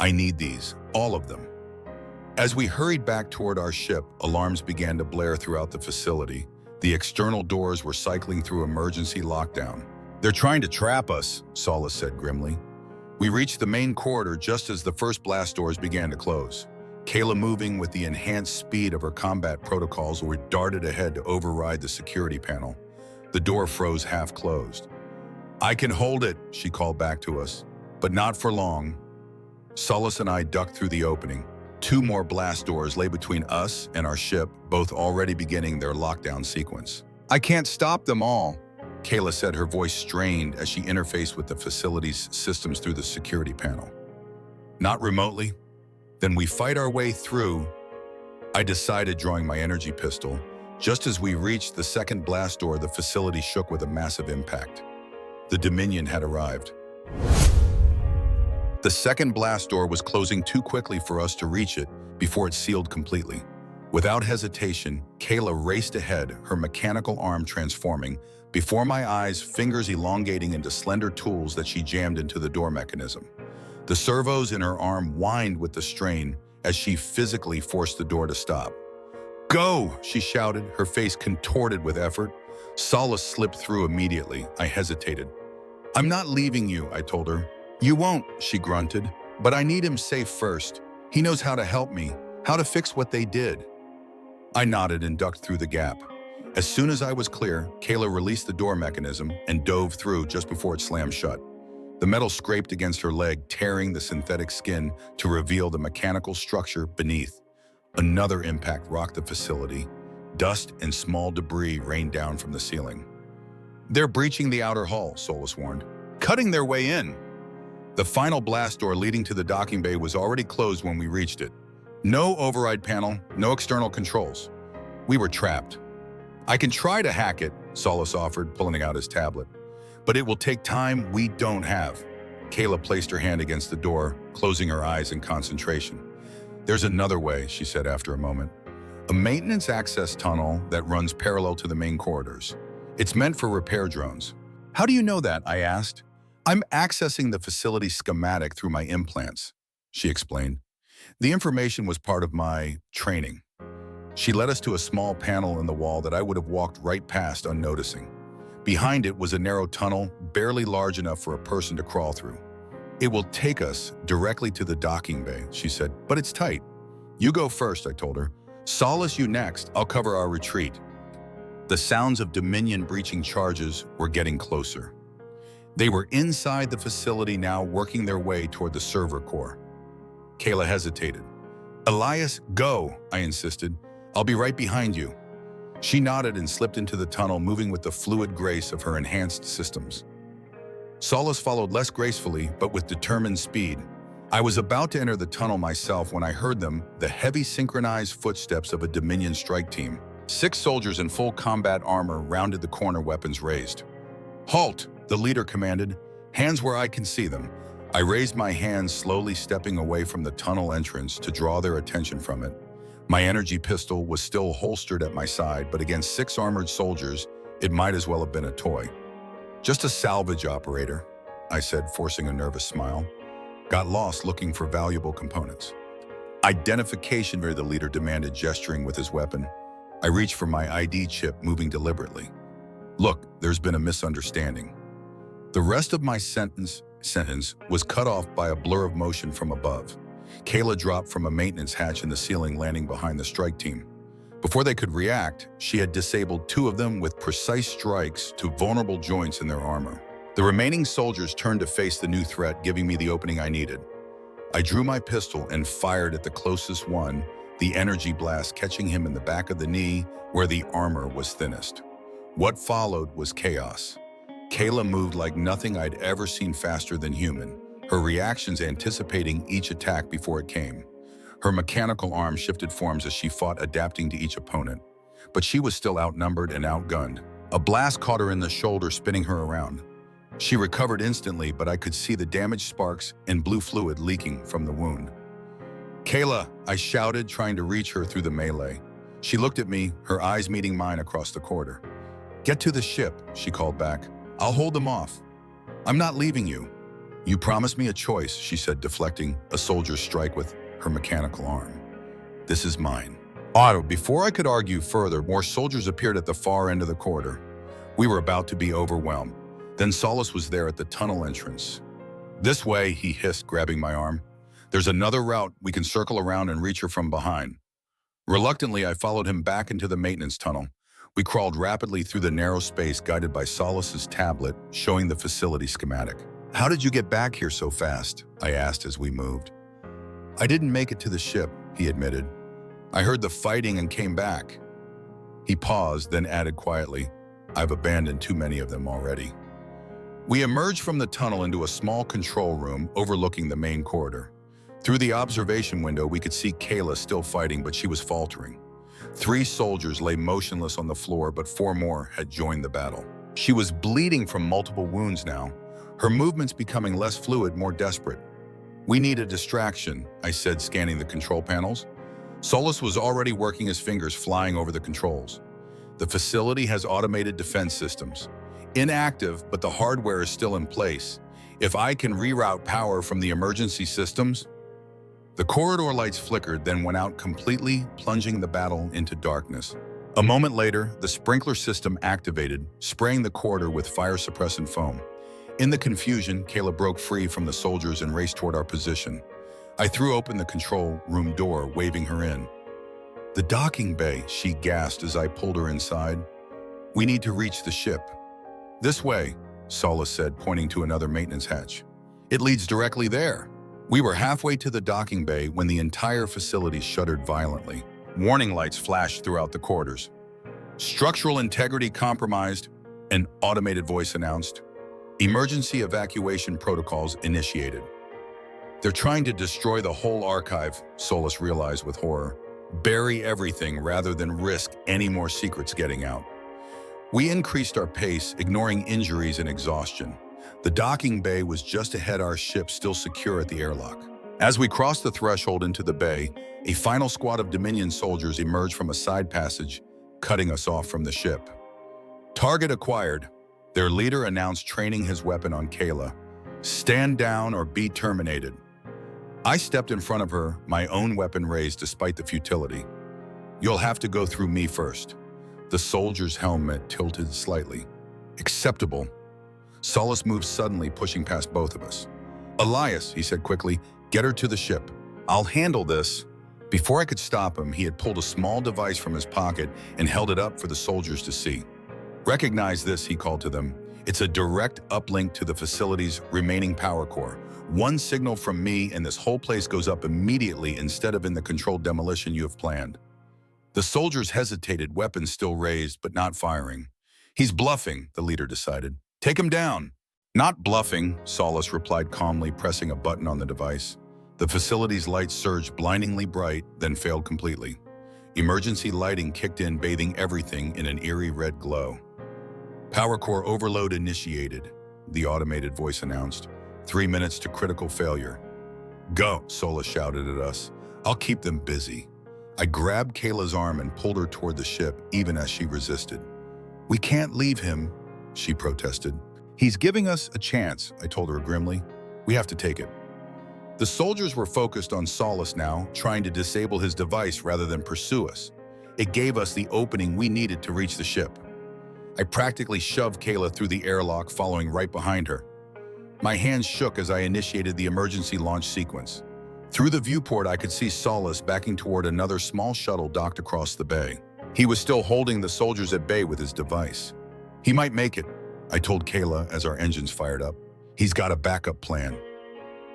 "I need these, all of them." As we hurried back toward our ship, alarms began to blare throughout the facility. The external doors were cycling through emergency lockdown. "They're trying to trap us," Solis said grimly. We reached the main corridor just as the first blast doors began to close. Kayla, moving with the enhanced speed of her combat protocols, were darted ahead to override the security panel. The door froze half-closed. "I can hold it," she called back to us, "but not for long." Solis and I ducked through the opening. 2 more blast doors lay between us and our ship, both already beginning their lockdown sequence. "I can't stop them all," Kayla said, her voice strained as she interfaced with the facility's systems through the security panel. "Not remotely? Then we fight our way through," I decided, drawing my energy pistol. Just as we reached the second blast door, the facility shook with a massive impact. The Dominion had arrived. The second blast door was closing too quickly for us to reach it before it sealed completely. Without hesitation, Kayla raced ahead, her mechanical arm transforming. Before my eyes, fingers elongating into slender tools that she jammed into the door mechanism. The servos in her arm whined with the strain as she physically forced the door to stop. "Go!" she shouted, her face contorted with effort. Solis slipped through immediately. I hesitated. "I'm not leaving you," I told her. "You won't," she grunted. "But I need him safe first. He knows how to help me, how to fix what they did." I nodded and ducked through the gap. As soon as I was clear, Kayla released the door mechanism and dove through just before it slammed shut. The metal scraped against her leg, tearing the synthetic skin to reveal the mechanical structure beneath. Another impact rocked the facility. Dust and small debris rained down from the ceiling. "They're breaching the outer hull," Solis warned. "Cutting their way in." The final blast door leading to the docking bay was already closed when we reached it. No override panel, no external controls. We were trapped. "I can try to hack it," Solis offered, pulling out his tablet. "But it will take time we don't have." Kayla placed her hand against the door, closing her eyes in concentration. "There's another way," she said after a moment. "A maintenance access tunnel that runs parallel to the main corridors. It's meant for repair drones." "How do you know that?" I asked. "I'm accessing the facility schematic through my implants," she explained. "The information was part of my training." She led us to a small panel in the wall that I would have walked right past unnoticing. Behind it was a narrow tunnel, barely large enough for a person to crawl through. "It will take us directly to the docking bay," she said, "but it's tight." "You go first," I told her. "Solis, you next. I'll cover our retreat." The sounds of Dominion breaching charges were getting closer. They were inside the facility now, working their way toward the server core. Kayla hesitated. "Elias, go," I insisted. "I'll be right behind you." She nodded and slipped into the tunnel, moving with the fluid grace of her enhanced systems. Solace followed less gracefully, but with determined speed. I was about to enter the tunnel myself when I heard them, the heavy synchronized footsteps of a Dominion strike team. 6 soldiers in full combat armor rounded the corner, weapons raised. "Halt!" the leader commanded. "Hands where I can see them." I raised my hands, slowly stepping away from the tunnel entrance to draw their attention from it. My energy pistol was still holstered at my side, but against 6 armored soldiers, it might as well have been a toy. "Just a salvage operator," I said, forcing a nervous smile. "Got lost looking for valuable components." "Identification," the leader demanded, gesturing with his weapon. I reached for my ID chip, moving deliberately. "Look, there's been a misunderstanding." The rest of my sentence was cut off by a blur of motion from above. Kayla dropped from a maintenance hatch in the ceiling, landing behind the strike team. Before they could react, she had disabled 2 of them with precise strikes to vulnerable joints in their armor. The remaining soldiers turned to face the new threat, giving me the opening I needed. I drew my pistol and fired at the closest one, the energy blast catching him in the back of the knee where the armor was thinnest. What followed was chaos. Kayla moved like nothing I'd ever seen, faster than human, her reactions anticipating each attack before it came. Her mechanical arm shifted forms as she fought, adapting to each opponent. But she was still outnumbered and outgunned. A blast caught her in the shoulder, spinning her around. She recovered instantly, but I could see the damaged sparks and blue fluid leaking from the wound. "Kayla," I shouted, trying to reach her through the melee. She looked at me, her eyes meeting mine across the corridor. "Get to the ship," she called back. "I'll hold them off. I'm not leaving you." "You promised me a choice," she said, deflecting a soldier's strike with her mechanical arm. "This is mine." Before I could argue further, more soldiers appeared at the far end of the corridor. We were about to be overwhelmed. Then Solace was there at the tunnel entrance. "This way," he hissed, grabbing my arm. "There's another route. We can circle around and reach her from behind." Reluctantly, I followed him back into the maintenance tunnel. We crawled rapidly through the narrow space, guided by Solace's tablet showing the facility schematic. "How did you get back here so fast?" I asked as we moved. "I didn't make it to the ship," he admitted. "I heard the fighting and came back." He paused, then added quietly, "I've abandoned too many of them already." We emerged from the tunnel into a small control room overlooking the main corridor. Through the observation window, we could see Kayla still fighting, but she was faltering. 3 soldiers lay motionless on the floor, but 4 more had joined the battle. She was bleeding from multiple wounds now, her movements becoming less fluid, more desperate. "We need a distraction," I said, scanning the control panels. Solace was already working his fingers, flying over the controls. "The facility has automated defense systems. Inactive, but the hardware is still in place. If I can reroute power from the emergency systems..." The corridor lights flickered, then went out completely, plunging the battle into darkness. A moment later, the sprinkler system activated, spraying the corridor with fire-suppressant foam. In the confusion, Kayla broke free from the soldiers and raced toward our position. I threw open the control room door, waving her in. "The docking bay," she gasped as I pulled her inside. "We need to reach the ship." "This way," Solace said, pointing to another maintenance hatch. "It leads directly there." We were halfway to the docking bay when the entire facility shuddered violently. Warning lights flashed throughout the corridors. "Structural integrity compromised," an automated voice announced. "Emergency evacuation protocols initiated." "They're trying to destroy the whole archive," Solace realized with horror. "Bury everything rather than risk any more secrets getting out." We increased our pace, ignoring injuries and exhaustion. The docking bay was just ahead, our ship still secure at the airlock. As we crossed the threshold into the bay, a final squad of Dominion soldiers emerged from a side passage, cutting us off from the ship. "Target acquired," their leader announced, training his weapon on Kayla. "Stand down or be terminated." I stepped in front of her, my own weapon raised despite the futility. "You'll have to go through me first." The soldier's helmet tilted slightly. "Acceptable." Solace moved suddenly, pushing past both of us. "Elias," he said quickly, "get her to the ship. I'll handle this." Before I could stop him, he had pulled a small device from his pocket and held it up for the soldiers to see. "Recognize this," he called to them. It's a direct uplink to the facility's remaining power core. One signal from me and this whole place goes up immediately instead of in the controlled demolition you have planned. The soldiers hesitated, weapons still raised but not firing. He's bluffing, the leader decided. Take him down. Not bluffing, Solace replied calmly, pressing a button on the device. The facility's lights surged blindingly bright, then failed completely. Emergency lighting kicked in, bathing everything in an eerie red glow. Power core overload initiated, the automated voice announced. 3 minutes to critical failure. Go, Solace shouted at us. I'll keep them busy. I grabbed Kayla's arm and pulled her toward the ship, even as she resisted. We can't leave him, she protested. He's giving us a chance, I told her grimly. We have to take it. The soldiers were focused on Solace now, trying to disable his device rather than pursue us. It gave us the opening we needed to reach the ship. I practically shoved Kayla through the airlock, following right behind her. My hands shook as I initiated the emergency launch sequence. Through the viewport, I could see Solace backing toward another small shuttle docked across the bay. He was still holding the soldiers at bay with his device. He might make it, I told Kayla as our engines fired up. He's got a backup plan.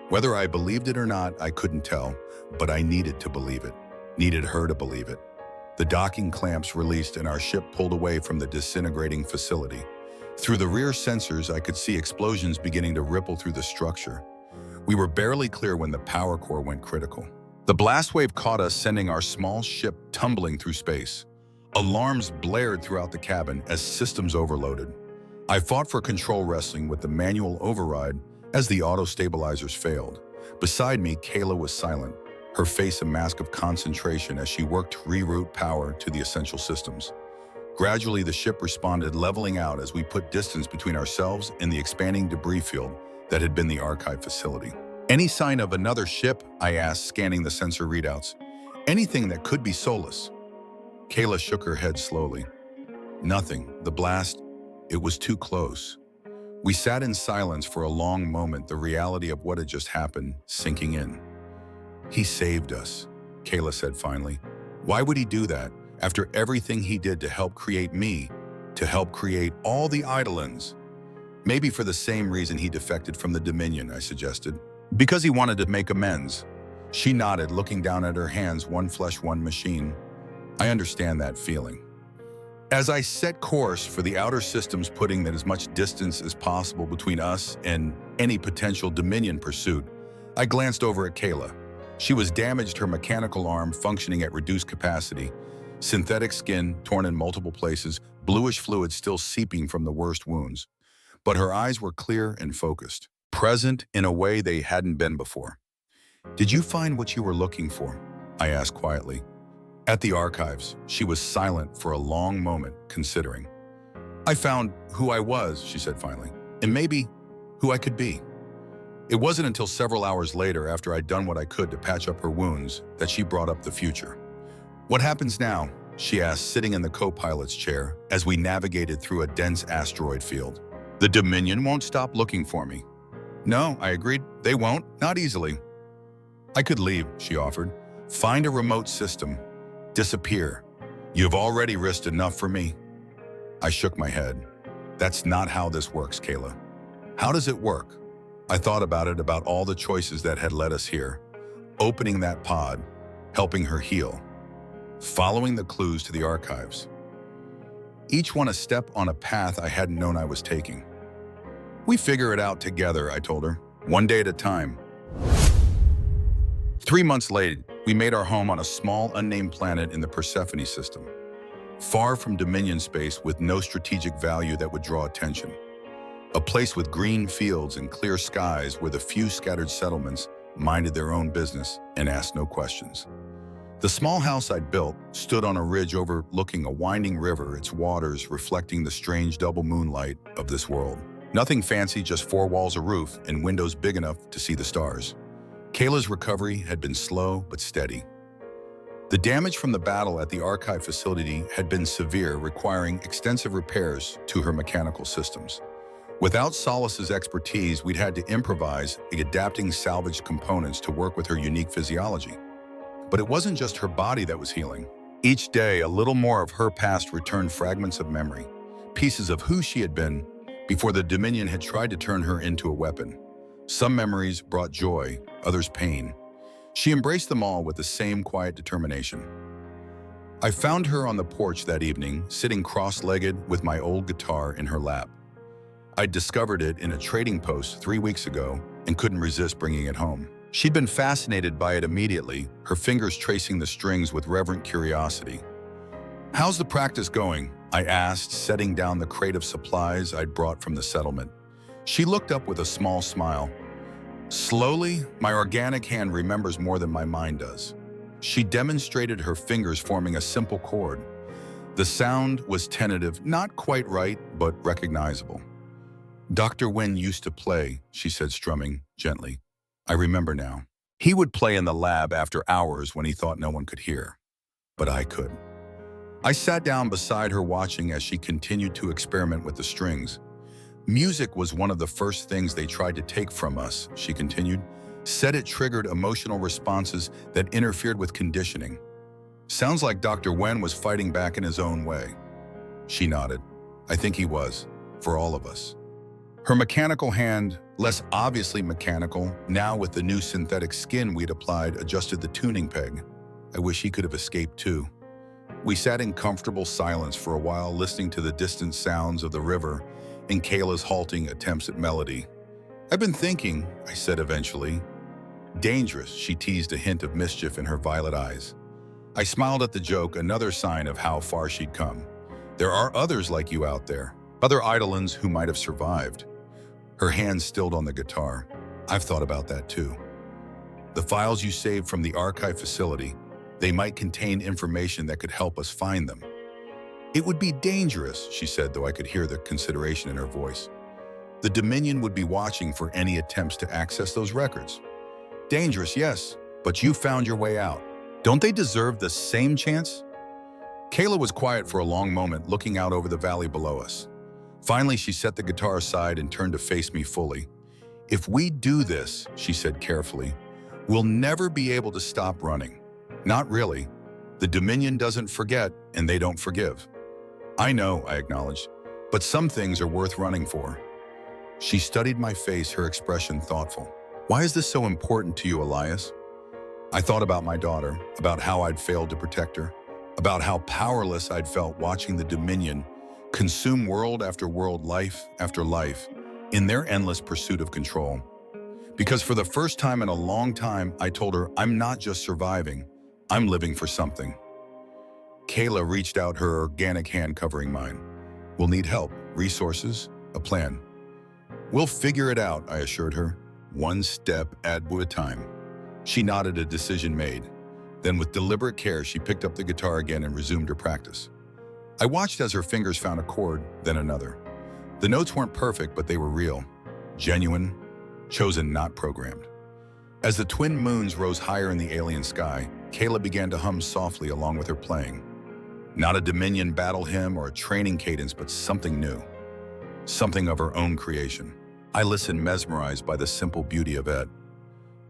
Whether I believed it or not, I couldn't tell, but I needed to believe it, needed her to believe it. The docking clamps released and our ship pulled away from the disintegrating facility. Through the rear sensors, I could see explosions beginning to ripple through the structure. We were barely clear when the power core went critical. The blast wave caught us, sending our small ship tumbling through space. Alarms blared throughout the cabin as systems overloaded. I fought for control, wrestling with the manual override as the auto-stabilizers failed. Beside me, Kayla was silent, her face a mask of concentration as she worked to reroute power to the essential systems. Gradually, the ship responded, leveling out as we put distance between ourselves and the expanding debris field that had been the archive facility. Any sign of another ship? I asked, scanning the sensor readouts. Anything that could be Solace. Kayla shook her head slowly. Nothing. The blast, it was too close. We sat in silence for a long moment, the reality of what had just happened sinking in. He saved us, Kayla said finally. Why would he do that after everything he did to help create me, to help create all the Eidolons? Maybe for the same reason he defected from the Dominion, I suggested. Because he wanted to make amends. She nodded, looking down at her hands, one flesh, one machine. I understand that feeling. As I set course for the outer systems, putting as much distance as possible between us and any potential Dominion pursuit, I glanced over at Kayla. She was damaged, her mechanical arm functioning at reduced capacity, synthetic skin torn in multiple places, bluish fluid still seeping from the worst wounds. But her eyes were clear and focused, present in a way they hadn't been before. Did you find what you were looking for? I asked quietly. At the archives, she was silent for a long moment, considering. I found who I was, she said finally, and maybe who I could be. It wasn't until several hours later, after I'd done what I could to patch up her wounds, that she brought up the future. What happens now? She asked, sitting in the co-pilot's chair as we navigated through a dense asteroid field. The Dominion won't stop looking for me. No, I agreed, they won't, not easily. I could leave, she offered. Find a remote system. Disappear. You've already risked enough for me. I shook my head. That's not how this works, Kayla. How does it work? I thought about it, about all the choices that had led us here. Opening that pod, helping her heal, following the clues to the archives. Each one a step on a path I hadn't known I was taking. We figure it out together, I told her, one day at a time. 3 months later, we made our home on a small, unnamed planet in the Persephone system, far from Dominion space with no strategic value that would draw attention. A place with green fields and clear skies where the few scattered settlements minded their own business and asked no questions. The small house I'd built stood on a ridge overlooking a winding river, its waters reflecting the strange double moonlight of this world. Nothing fancy, just 4 walls, a roof, and windows big enough to see the stars. Kayla's recovery had been slow but steady. The damage from the battle at the archive facility had been severe, requiring extensive repairs to her mechanical systems. Without Solace's expertise, we'd had to improvise, adapting salvaged components to work with her unique physiology. But it wasn't just her body that was healing. Each day, a little more of her past returned, fragments of memory, pieces of who she had been, before the Dominion had tried to turn her into a weapon. Some memories brought joy, others pain. She embraced them all with the same quiet determination. I found her on the porch that evening, sitting cross-legged with my old guitar in her lap. I'd discovered it in a trading post 3 weeks ago and couldn't resist bringing it home. She'd been fascinated by it immediately, her fingers tracing the strings with reverent curiosity. "How's the practice going?" I asked, setting down the crate of supplies I'd brought from the settlement. She looked up with a small smile. Slowly, my organic hand remembers more than my mind does. She demonstrated her fingers forming a simple chord. The sound was tentative, not quite right, but recognizable. "Dr. Wen used to play," she said, strumming gently. "I remember now. He would play in the lab after hours when he thought no one could hear. But I could." I sat down beside her watching as she continued to experiment with the strings. "Music was one of the first things they tried to take from us," she continued. "Said it triggered emotional responses that interfered with conditioning. Sounds like Dr. Wen was fighting back in his own way." She nodded. "I think he was, for all of us." Her mechanical hand, less obviously mechanical, now with the new synthetic skin we'd applied, adjusted the tuning peg. I wish he could have escaped too. We sat in comfortable silence for a while, listening to the distant sounds of the river and Kayla's halting attempts at melody. "I've been thinking," I said eventually. "Dangerous," she teased, a hint of mischief in her violet eyes. I smiled at the joke, another sign of how far she'd come. "There are others like you out there, other Eidolons who might have survived." Her hand stilled on the guitar. "I've thought about that too. The files you saved from the archive facility, they might contain information that could help us find them." "It would be dangerous," she said, though I could hear the consideration in her voice. "The Dominion would be watching for any attempts to access those records." "Dangerous, yes, but you found your way out. Don't they deserve the same chance?" Kayla was quiet for a long moment, looking out over the valley below us. Finally, she set the guitar aside and turned to face me fully. "If we do this," she said carefully, "we'll never be able to stop running." "Not really. The Dominion doesn't forget, and they don't forgive." "I know," I acknowledged, "but some things are worth running for." She studied my face, her expression thoughtful. "Why is this so important to you, Elias?" I thought about my daughter, about how I'd failed to protect her, about how powerless I'd felt watching the Dominion consume world after world, life after life, in their endless pursuit of control. Because for the first time in a long time, I told her, I'm not just surviving, I'm living for something. Kayla reached out, her organic hand covering mine. "We'll need help, resources, a plan." "We'll figure it out," I assured her, one step at a time. She nodded, a decision made. Then with deliberate care, she picked up the guitar again and resumed her practice. I watched as her fingers found a chord, then another. The notes weren't perfect, but they were real, genuine, chosen, not programmed. As the twin moons rose higher in the alien sky, Kayla began to hum softly along with her playing. Not a Dominion battle hymn or a training cadence, but something new. Something of her own creation. I listened, mesmerized by the simple beauty of it.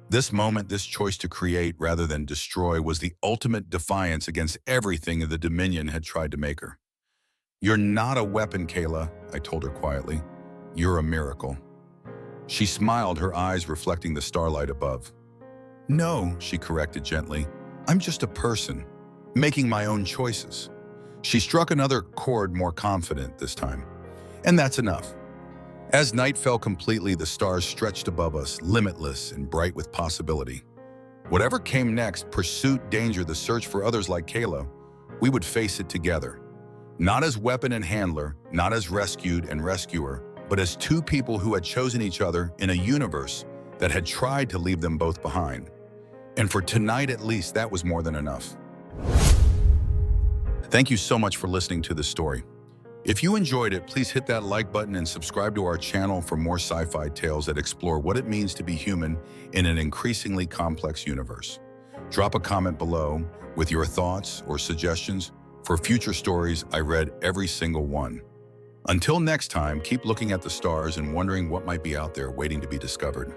This moment, this choice to create rather than destroy, was the ultimate defiance against everything the Dominion had tried to make her. "You're not a weapon, Kayla," I told her quietly. "You're a miracle." She smiled, her eyes reflecting the starlight above. "No," she corrected gently. "I'm just a person, making my own choices." She struck another chord, more confident this time. "And that's enough." As night fell completely, the stars stretched above us, limitless and bright with possibility. Whatever came next, pursuit, danger, the search for others like Kayla, we would face it together. Not as weapon and handler, not as rescued and rescuer, but as two people who had chosen each other in a universe that had tried to leave them both behind. And for tonight, at least, that was more than enough. Thank you so much for listening to this story. If you enjoyed it, please hit that like button and subscribe to our channel for more sci-fi tales that explore what it means to be human in an increasingly complex universe. Drop a comment below with your thoughts or suggestions for future stories. I read every single one. Until next time, keep looking at the stars and wondering what might be out there waiting to be discovered.